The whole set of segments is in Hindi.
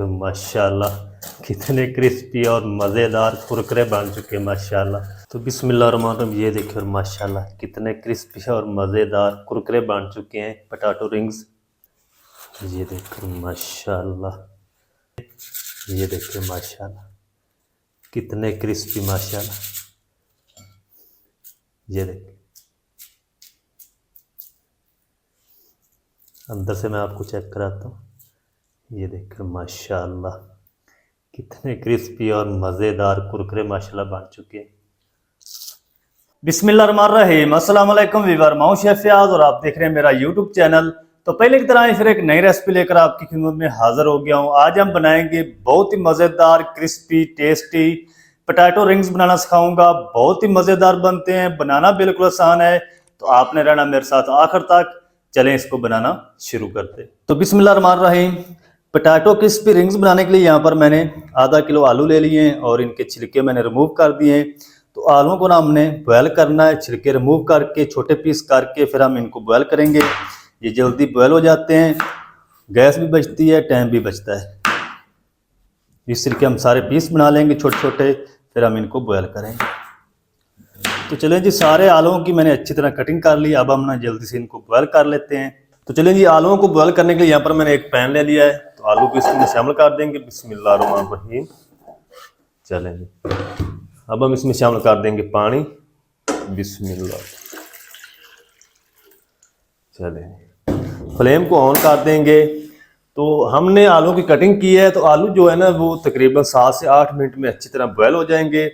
तो माशाल्लाह कितने क्रिस्पी और मज़ेदार कुरकुरे बन चुके हैं माशाल्लाह। तो बिस्मिल्लाहिर्रहमानिर्रहीम, ये देखिए और माशाल्लाह कितने क्रिस्पी और मज़ेदार कुरकुरे बन चुके हैं पोटैटो रिंग्स। ये देखो माशाल्लाह, ये देखिए माशाल्लाह कितने क्रिस्पी माशाल्लाह। ये देखिए अंदर से मैं आपको चेक कराता हूँ। ये देखिए माशाल्लाह कितने क्रिस्पी और मज़ेदार कुरकुरे माशाल्लाह बन चुके हैं। बिस्मिल्लाहिर्रहमानिर्रहीम, अस्सलाम वालेकुम वीवर, मैं हूं शेफ फयाज और आप देख रहे हैं मेरा यूट्यूब चैनल। तो पहले की तरह फिर एक नई रेसिपी लेकर आपकी खिदमत में हाजिर हो गया हूं। आज हम बनाएंगे बहुत ही मज़ेदार क्रिस्पी टेस्टी पोटैटो रिंग्स बनाना सिखाऊंगा। बहुत ही मज़ेदार बनते हैं, बनाना बिल्कुल आसान है, तो आपने रहना मेरे साथ आखिर तक। चलें इसको बनाना शुरू करते। तो बिस्मिल्लाहिर्रहमानिर्रहीम, पोटैटो क्रिस्पी रिंग्स बनाने के लिए यहाँ पर मैंने आधा किलो आलू ले लिए हैं और इनके छिलके मैंने रिमूव कर दिए हैं। तो आलूओं को ना हमने बॉयल करना है, छिलके रिमूव करके छोटे पीस करके फिर हम इनको बॉयल करेंगे। ये जल्दी बॉयल हो जाते हैं, गैस भी बचती है, टाइम भी बचता है। इस तरीके हम सारे पीस बना लेंगे छोटे छोटे, फिर हम इनको बॉयल करेंगे। तो चलें जी, सारे आलूओं की मैंने अच्छी तरह कटिंग कर ली। अब हम ना जल्दी से इनको बॉयल कर लेते हैं। तो चलें जी, आलूओं को बॉयल करने के लिए यहाँ पर मैंने एक पैन ले लिया है, तो आलू को इसमें शामिल कर देंगे। बिस्मिल्लाहिर्रहमानिर्रहीम। चलें जी, अब हम इसमें शामिल कर देंगे पानी। बिस्मिल्लाह। चलें, फ्लेम को ऑन कर देंगे। तो हमने आलू की कटिंग की है, तो आलू जो है ना वो तकरीबन 7 से 8 मिनट में अच्छी तरह बॉयल हो जाएंगे।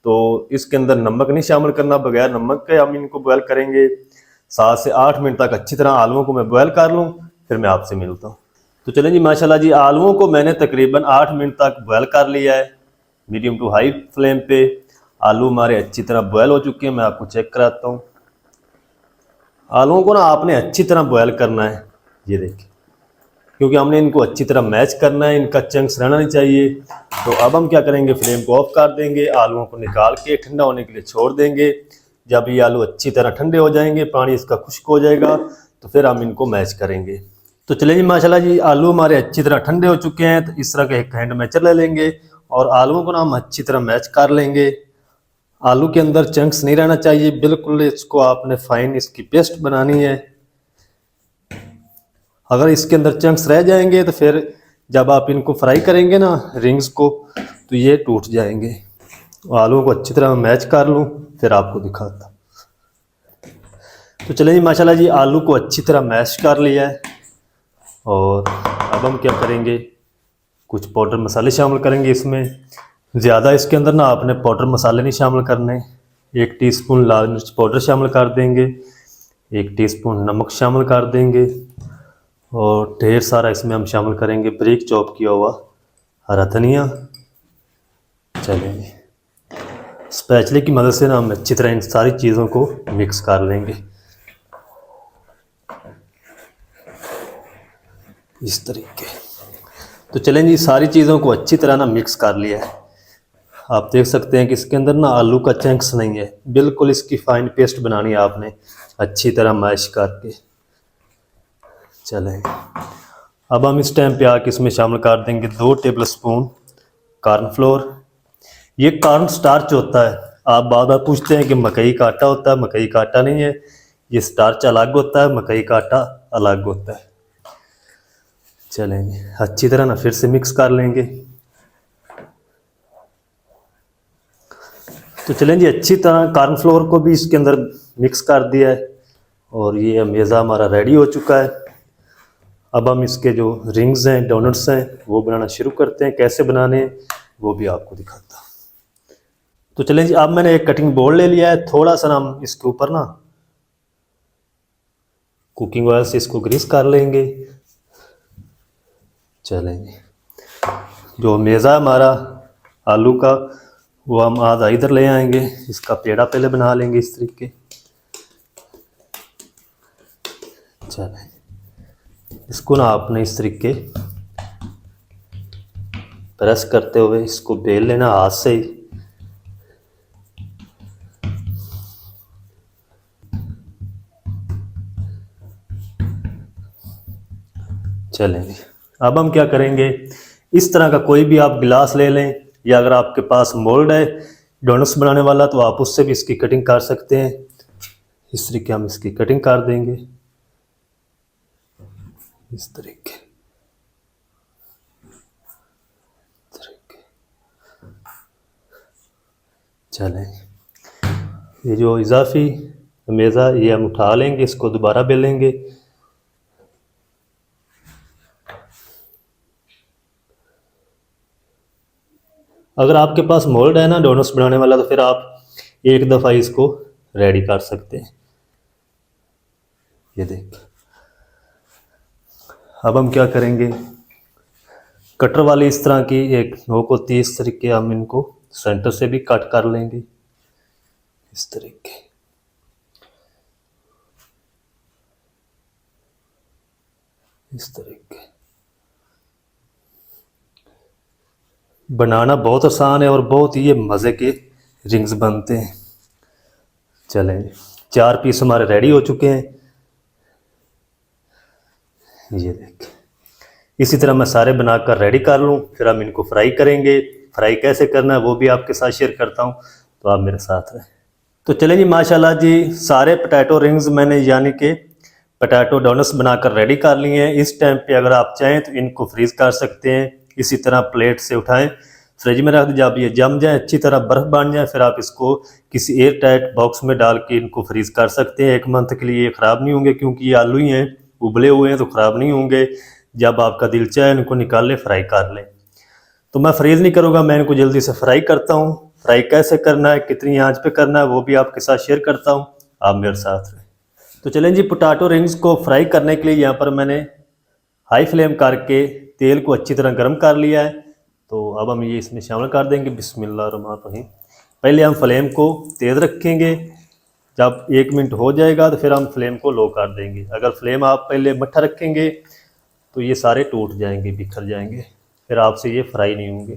तो इसके अंदर नमक नहीं शामिल करना, बगैर नमक के हम इनको बॉयल करेंगे। 7 से 8 मिनट तक अच्छी तरह आलूओं को मैं बॉयल कर लूँ, फिर मैं आपसे मिलता हूँ। तो चलें जी, माशाल्लाह जी, आलूओं को मैंने तकरीबन 8 मिनट तक बॉयल कर लिया है, मीडियम टू हाई फ्लेम पे। आलू हमारे अच्छी तरह बॉयल हो चुके हैं, मैं आपको चेक कराता हूँ। आलूओं को ना आपने अच्छी तरह बॉयल करना है, ये देखिए, क्योंकि हमने इनको अच्छी तरह मैच करना है, इनका चंक्स रहना नहीं चाहिए। तो अब हम क्या करेंगे, फ्लेम को ऑफ कर देंगे, आलूओं को निकाल के ठंडा होने के लिए छोड़ देंगे। जब ये आलू अच्छी तरह ठंडे हो जाएंगे, पानी इसका खुश्क हो जाएगा, तो फिर हम इनको मैच करेंगे। तो चलिए जी, माशाल्लाह जी, आलू हमारे अच्छी तरह ठंडे हो चुके हैं। तो इस तरह का एक हैंड मैचर ले लेंगे और आलूओं को ना हम अच्छी तरह मैच कर लेंगे। आलू के अंदर चंक्स नहीं रहना चाहिए बिल्कुल, इसको आपने फाइन इसकी पेस्ट बनानी है। अगर इसके अंदर चंक्स रह जाएंगे तो फिर जब आप इनको फ्राई करेंगे ना रिंग्स को, तो ये टूट जाएंगे। आलूओं को अच्छी तरह मैच कर लूँ, फिर आपको दिखाता। तो चलिए जी, माशाल्लाह जी, आलू को अच्छी तरह मैश कर लिया है। और अब हम क्या करेंगे, कुछ पाउडर मसाले शामिल करेंगे इसमें। ज़्यादा इसके अंदर ना आपने पाउडर मसाले नहीं शामिल करने। 1 टीस्पून लाल मिर्च पाउडर शामिल कर देंगे, 1 टीस्पून नमक शामिल कर देंगे, और ढेर सारा इसमें हम शामिल करेंगे बारीक चॉप किया हुआ हरा धनिया। चलेंगे, स्पैचुले की मदद से ना हम अच्छी तरह इन सारी चीज़ों को मिक्स कर लेंगे इस तरीके। तो चलें जी, सारी चीज़ों को अच्छी तरह ना मिक्स कर लिया है। आप देख सकते हैं कि इसके अंदर ना आलू का चंक्स नहीं है, बिल्कुल इसकी फाइन पेस्ट बनानी है आपने अच्छी तरह मैश करके। चलें, अब हम इस टाइम पे आके इसमें शामिल कर देंगे 2 टेबल स्पून कॉर्नफ्लोर। ये कॉर्न स्टार्च होता है। आप बार बार पूछते हैं कि मकई का आटा होता है, मकई का आटा नहीं है, ये स्टार्च अलग होता है, मकई का आटा अलग होता है। चलेंगे, अच्छी तरह ना फिर से मिक्स कर लेंगे। तो चलें जी, अच्छी तरह कॉर्नफ्लोर को भी इसके अंदर मिक्स कर दिया है और ये मेज़ा हमारा रेडी हो चुका है। अब हम इसके जो रिंग्स हैं, डोनट्स हैं, वो बनाना शुरू करते हैं। कैसे बनाने हैं वो भी आपको दिखाता। तो चलें जी, अब मैंने एक कटिंग बोर्ड ले लिया है। थोड़ा सा हम इसके ऊपर ना कुकिंग ऑयल से इसको ग्रीस कर लेंगे। चलेंगे, जो मेज़ा हमारा आलू का वो हम आधा इधर ले आएंगे। इसका पेड़ा पहले बना लेंगे इस तरीके। चलें, इसको ना आपने इस तरीके प्रेस करते हुए इसको बेल लेना हाथ से ही। चलेंगे, अब हम क्या करेंगे, इस तरह का कोई भी आप गिलास ले लें, या अगर आपके पास मोल्ड है डोनट्स बनाने वाला तो आप उससे भी इसकी कटिंग कर सकते हैं। इस तरीके हम इसकी कटिंग कर देंगे, इस तरीके। चलें, ये जो इजाफी मेज़ा ये हम उठा लेंगे, इसको दोबारा बेलेंगे। अगर आपके पास मोल्ड है ना डोनट्स बनाने वाला, तो फिर आप एक दफ़ा इसको रेडी कर सकते हैं। ये देख, अब हम क्या करेंगे, कटर वाली इस तरह की एक नोक होती है, इस तरीके हम इनको सेंटर से भी कट कर लेंगे, इस तरीके। इस तरीके बनाना बहुत आसान है और बहुत ही ये मज़े के रिंग्स बनते हैं। चलें, 4 पीस हमारे रेडी हो चुके हैं। ये देख, इसी तरह मैं सारे बनाकर रेडी कर लूँ, फिर हम इनको फ्राई करेंगे। फ्राई कैसे करना है वो भी आपके साथ शेयर करता हूँ, तो आप मेरे साथ रहें। तो चलें जी, माशाल्लाह जी, सारे पोटैटो रिंग्स मैंने यानी कि पोटैटो डोनट्स बनाकर रेडी कर लिए हैं। इस टाइम पे अगर आप चाहें तो इनको फ्रीज़ कर सकते हैं। इसी तरह प्लेट से उठाएं, फ्रिज में रख दें। जब ये जम जाए, अच्छी तरह बर्फ़ बन जाए, फिर आप इसको किसी एयर टाइट बॉक्स में डाल के इनको फ्रीज़ कर सकते हैं। 1 मंथ के लिए ये ख़राब नहीं होंगे, क्योंकि ये आलू ही हैं, उबले हुए हैं, तो ख़राब नहीं होंगे। जब आपका दिल चाहे इनको निकाल लें, फ्राई कर लें। तो मैं फ्रीज़ नहीं करूँगा, मैं इनको जल्दी से फ्राई करता हूँ। फ्राई कैसे करना है, कितनी आंच पे करना है, वो भी आपके साथ शेयर करता हूँ, आप मेरे साथ रहें। तो चलें जी, पोटैटो रिंग्स को फ्राई करने के लिए यहाँ पर मैंने हाई फ्लेम करके तेल को अच्छी तरह गर्म कर लिया है। तो अब हम ये इसमें शामिल कर देंगे। बिस्मिल्लाहिर्रहमानिर्रहीम। पहले हम फ्लेम को तेज़ रखेंगे, जब 1 मिनट हो जाएगा तो फिर हम फ्लेम को लो कर देंगे। अगर फ्लेम आप पहले मट्ठा रखेंगे तो ये सारे टूट जाएंगे, बिखर जाएंगे, फिर आपसे ये फ्राई नहीं होंगे।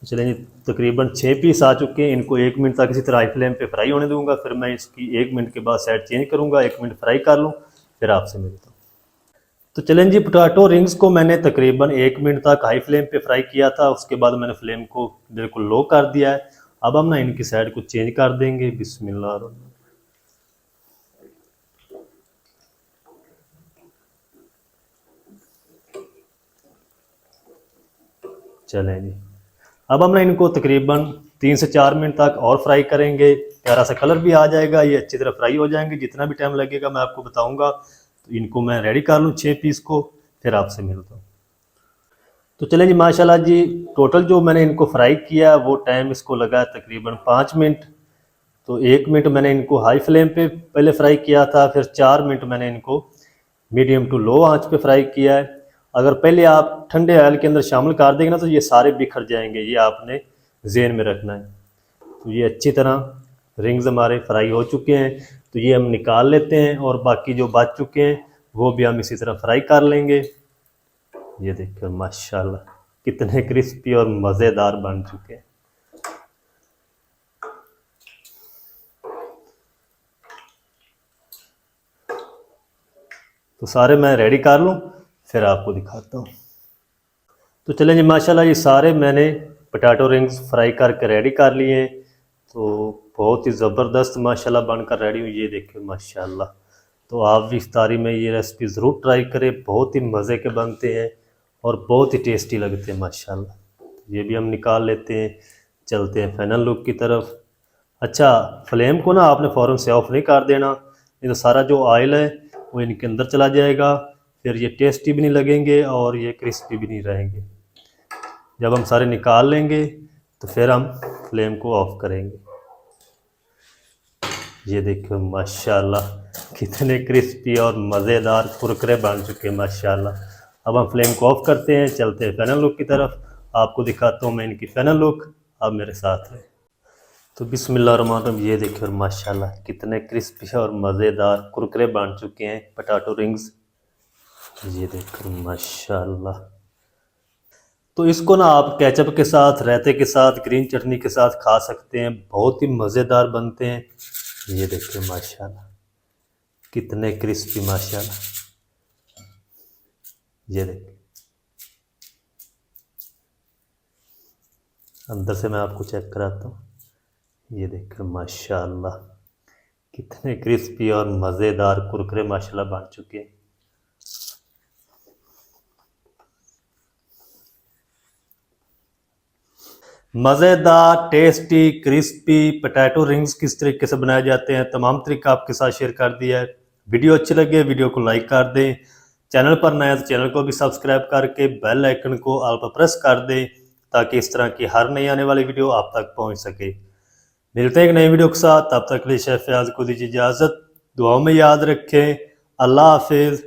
तो चलें जी, तकरीबन 6 पीस आ चुके हैं। इनको 1 मिनट तक इसी तरह हाई फ्लेम पे फ्राई होने दूंगा, फिर मैं इसकी 1 मिनट के बाद साइड चेंज करूंगा, 1 मिनट फ्राई कर लूँ, फिर आपसे मिलता हूँ। तो चलें जी, पोटैटो रिंग्स को मैंने तकरीबन 1 मिनट तक हाई फ्लेम पे फ्राई किया था, उसके बाद मैंने फ्लेम को बिल्कुल लो कर दिया है। अब हम ना इनकी साइड को चेंज कर देंगे। बिस्मिल्लाह। चलें जी, अब हम ना इनको तकरीबन 3 से 4 मिनट तक और फ्राई करेंगे। प्यारा सा कलर भी आ जाएगा, ये अच्छी तरह फ्राई हो जाएंगे। जितना भी टाइम लगेगा मैं आपको बताऊंगा। तो इनको मैं रेडी कर लूँ 6 पीस को, फिर आपसे मिलता हूँ। तो चलें जी, माशाल्लाह जी, टोटल जो मैंने इनको फ्राई किया वो टाइम इसको लगा है तकरीबन 5 मिनट। तो 1 मिनट मैंने इनको हाई फ्लेम पे पहले फ्राई किया था, फिर 4 मिनट मैंने इनको मीडियम टू लो आंच पे फ्राई किया है। अगर पहले आप ठंडे ऑयल के अंदर शामिल कर देंगे ना तो ये सारे बिखर जाएंगे, ये आपने ज़हन में रखना है। तो ये अच्छी तरह रिंग्स हमारे फ्राई हो चुके हैं, तो ये हम निकाल लेते हैं, और बाकी जो बच चुके हैं वो भी हम इसी तरह फ्राई कर लेंगे। ये देखिए माशाल्लाह कितने क्रिस्पी और मज़ेदार बन चुके हैं। तो सारे मैं रेडी कर लूँ, फिर आपको दिखाता हूँ। तो चलें जी, माशाल्लाह ये सारे मैंने पोटैटो रिंग्स फ्राई करके रेडी कर लिए हैं। तो बहुत ही ज़बरदस्त माशाल्लाह बनकर रेडी हुई, ये देखिए माशाल्लाह। तो आप भी इफ्तारी में ये रेसिपी ज़रूर ट्राई करें, बहुत ही मज़े के बनते हैं और बहुत ही टेस्टी लगते हैं माशाल्लाह। ये भी हम निकाल लेते हैं, चलते हैं फाइनल लुक की तरफ। अच्छा, फ्लेम को ना आपने फ़ौरन से ऑफ नहीं कर देना, नहीं तो सारा जो ऑयल है वो इनके अंदर चला जाएगा, फिर ये टेस्टी भी नहीं लगेंगे और ये क्रिस्पी भी नहीं रहेंगे। जब हम सारे निकाल लेंगे तो फिर हम फ्लेम को ऑफ करेंगे। ये देखो माशाल्लाह कितने क्रिस्पी और मज़ेदार कुरकुरे बन चुके हैं माशाल्लाह। अब हम फ्लेम को ऑफ करते हैं, चलते हैं फाइनल लुक की तरफ। आपको दिखाता हूँ मैं इनकी फाइनल लुक, आप मेरे साथ हैं। तो बिस्मिल्लाहिर्रहमानिर्रहीम, ये देखिए माशाल्लाह कितने क्रिस्पी और मज़ेदार कुरकुरे बन चुके हैं पोटैटो रिंग्स। ये देखो माशाल्लाह। तो इसको ना आप केचप के साथ, रायते के साथ, ग्रीन चटनी के साथ खा सकते हैं, बहुत ही मज़ेदार बनते हैं। ये देखिए माशाल्लाह कितने क्रिस्पी माशाल्लाह। ये देखिए, अंदर से मैं आपको चेक कराता हूँ। ये देखिए माशाल्लाह कितने क्रिस्पी और मज़ेदार कुरकुरे माशाल्लाह बन चुके हैं। मज़ेदार टेस्टी क्रिस्पी पोटैटो रिंग्स किस तरीके से बनाए जाते हैं तमाम तरीका आपके साथ शेयर कर दिया है। वीडियो अच्छी लगे वीडियो को लाइक कर दें, चैनल पर नए तो चैनल को भी सब्सक्राइब करके बेल आइकन को ऑल पर प्रेस कर दें ताकि इस तरह की हर नई आने वाली वीडियो आप तक पहुंच सके। मिलते हैं एक नई वीडियो के साथ, तब तक के लिए शेफ फयाज को दीजिए इजाज़त। दुआओं में याद रखें। अल्लाह हाफिज़।